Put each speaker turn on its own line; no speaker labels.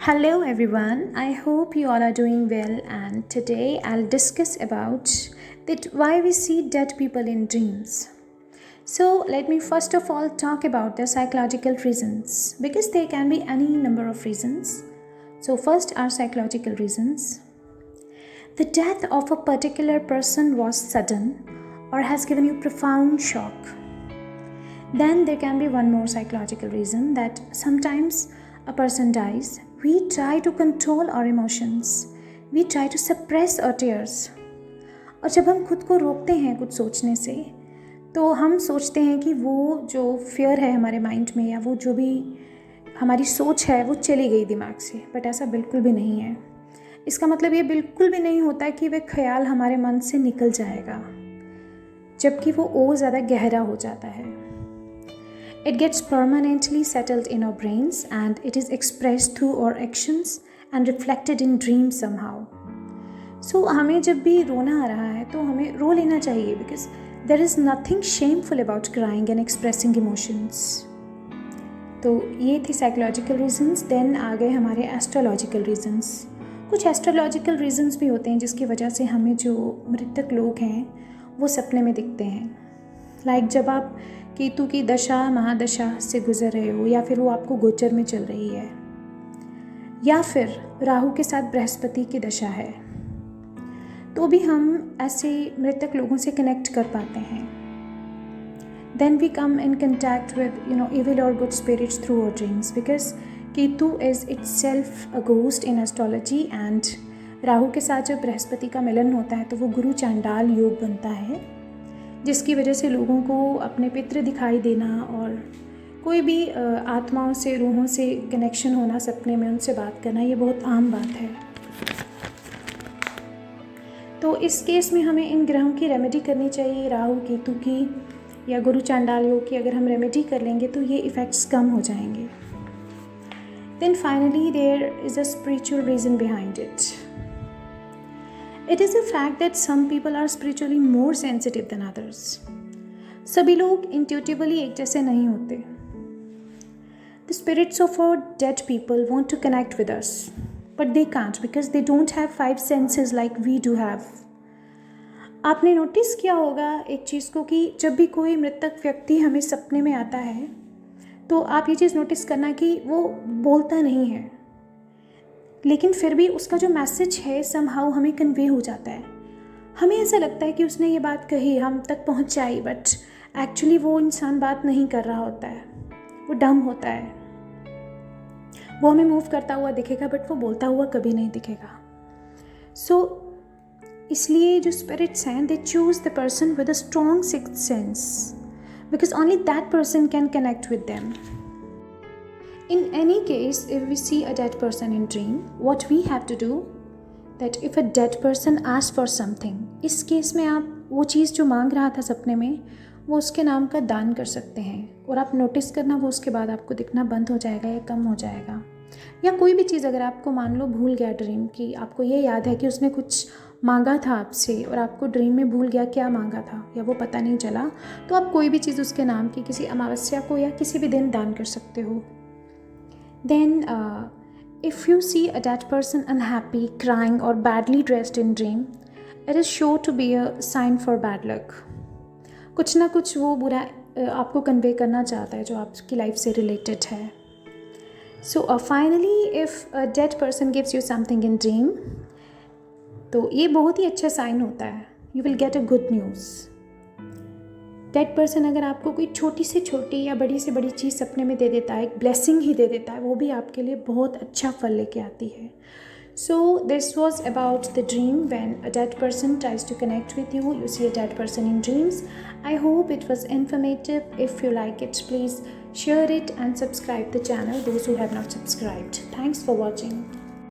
Hello everyone. I hope you all are doing well, and today I'll discuss about that why we see dead people in dreams. So, let me first of all talk about the psychological reasons because there can be any number of reasons. So, first are psychological reasons. The death of a particular person was sudden or has given you profound shock. Then there can be one more psychological reason that sometimes a person dies. We try to control our emotions. We try to suppress our tears. और जब हम खुद को रोकते हैं कुछ सोचने से तो हम सोचते हैं कि वो जो फियर है हमारे माइंड में या वो जो भी हमारी सोच है वो चली गई दिमाग से, बट ऐसा बिल्कुल भी नहीं है। इसका मतलब ये बिल्कुल भी नहीं होता कि वह ख्याल हमारे मन से निकल जाएगा, जबकि वो और ज़्यादा गहरा हो जाता है। It gets permanently settled in our brains and it is expressed through our actions and reflected in dreams somehow. So हमें जब भी रोना आ रहा है तो हमें रो लेना चाहिए because there is nothing shameful about crying and expressing emotions. तो ये थी psychological reasons. Then आ गए हमारे astrological reasons. कुछ astrological reasons भी होते हैं जिसकी वजह से हमें जो मृतक लोग हैं वो सपने में दिखते हैं। लाइक जब आप केतु की दशा महादशा से गुजर रहे हो या फिर वो आपको गोचर में चल रही है या फिर राहु के साथ बृहस्पति की दशा है, तो भी हम ऐसे मृतक लोगों से कनेक्ट कर पाते हैं। Then we come in contact with evil or good spirits through our dreams because Ketu is itself a ghost in astrology and Rahu के साथ जब बृहस्पति का मिलन होता है तो वो गुरु चांडाल योग बनता है, जिसकी वजह से लोगों को अपने पितृ दिखाई देना और कोई भी आत्माओं से रूहों से कनेक्शन होना, सपने में उनसे बात करना, ये बहुत आम बात है। तो इस केस में हमें इन ग्रहों की रेमेडी करनी चाहिए, राहु केतु की या गुरु चांडाल योग की। अगर हम रेमेडी कर लेंगे तो ये इफ़ेक्ट्स कम हो जाएंगे। Then finally there is a spiritual reason behind it. It is a fact that some people are spiritually more sensitive than others. सभी लोग intuitively एक जैसे नहीं होते. The spirits of our dead people want to connect with us, but they can't because they don't have five senses like we do have. आपने notice किया होगा एक चीज़ को कि जब भी कोई मृतक व्यक्ति हमें सपने में आता है तो आप ये चीज़ नोटिस करना कि वो बोलता नहीं है, लेकिन फिर भी उसका जो मैसेज है समहाउ हमें कन्वे हो जाता है। हमें ऐसा लगता है कि उसने ये बात कही, हम तक पहुंच जाई, बट एक्चुअली वो इंसान बात नहीं कर रहा होता है, वो डम होता है। वो हमें मूव करता हुआ दिखेगा बट वो बोलता हुआ कभी नहीं दिखेगा। सो इसलिए जो स्पिरिट्स हैं they choose the person with a strong sixth sense because only that person can connect with them. In any case, if we see a dead person in dream, what we have to do that if a dead person asks for something, इस case में आप वो चीज़ जो मांग रहा था सपने में वो उसके नाम का दान कर सकते हैं और आप नोटिस करना वो उसके बाद आपको दिखना बंद हो जाएगा या कम हो जाएगा. या कोई भी चीज़ अगर आपको मान लो भूल गया ड्रीम की, आपको ये याद है कि उसने कुछ मांगा था आपसे और आपको ड्रीम में भूल गया क्या मांगा था या वो पता नहीं चला, तो आप कोई भी चीज़ उसके नाम की किसी अमावस्या को या किसी भी दिन दान कर सकते हो. Then, if you see a dead person unhappy, crying, or badly dressed in dream, it is sure to be a sign for bad luck. कुछ ना कुछ वो बुरा आपको कन्वे करना चाहता है जो आपकी लाइफ से रिलेटेड है. So, finally, if a dead person gives you something in dream, तो ये बहुत ही अच्छा साइन होता है. You will get a good news. Dead person अगर आपको कोई छोटी से छोटी या बड़ी से बड़ी चीज़ सपने में दे देता है, एक ब्लेसिंग ही दे देता है, वो भी आपके लिए बहुत अच्छा फल लेके आती है. So this was about the dream when a dead person tries to connect with you, you see a dead person in dreams. I hope it was informative. If you like it please share it and subscribe the channel those who have not subscribed. Thanks for watching.